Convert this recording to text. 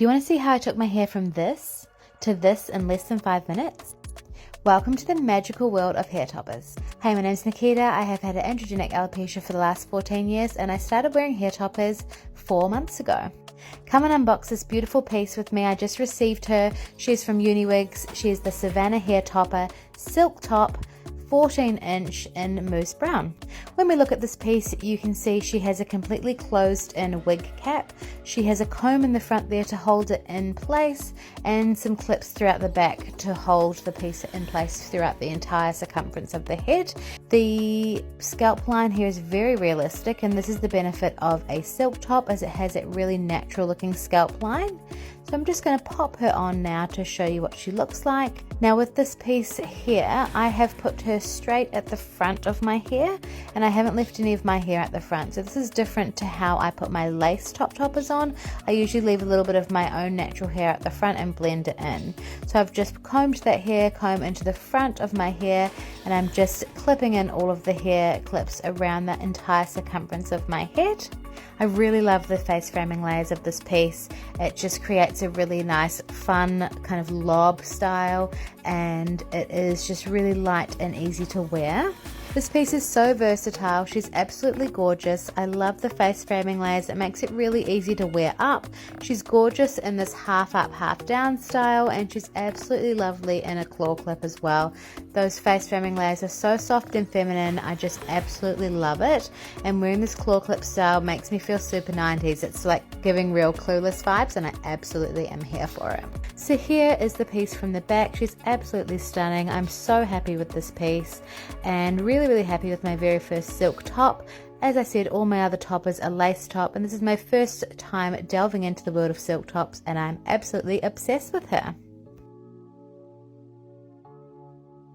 Do you want to see how I took my hair from this to this in less than 5 minutes? Welcome to the magical world of hair toppers. Hey, my name's Nikita. I have had an androgenic alopecia for the last 14 years and I started wearing hair toppers 4 months ago. Come and unbox this beautiful piece with me. I just received her. She's from UniWigs. She's the Savannah hair topper, silk top, 14-inch in mousse brown. When we look at this piece, you can see she has a completely closed in wig cap. She has a comb in the front there to hold it in place and some clips throughout the back to hold the piece in place throughout the entire circumference of the head. The scalp line here is very realistic, and this is the benefit of a silk top, as it has that really natural looking scalp line. So I'm just going to pop her on now to show you what she looks like. Now with this piece here, I have put her straight at the front of my hair and I haven't left any of my hair at the front. So this is different to how I put my lace toppers on. I usually leave a little bit of my own natural hair at the front and blend it in. So I've just combed that hair comb into the front of my hair and I'm just clipping in all of the hair clips around the entire circumference of my head. I really love the face framing layers of this piece. It just creates a really nice fun kind of lob style, and it is just really light and easy to wear. This piece is so versatile. She's absolutely gorgeous. I love the face framing layers. It makes it really easy to wear up. She's gorgeous in this half up, half down style, and she's absolutely lovely in a claw clip as well. Those face framing layers are so soft and feminine. I just absolutely love it. And wearing this claw clip style makes me feel super 90s. It's like giving real Clueless vibes, and I absolutely am here for it. So here is the piece from the back. She's absolutely stunning. I'm so happy with this piece and really happy with my very first silk top. As I said, all my other toppers are lace top, and this is my first time delving into the world of silk tops, and I'm absolutely obsessed with her.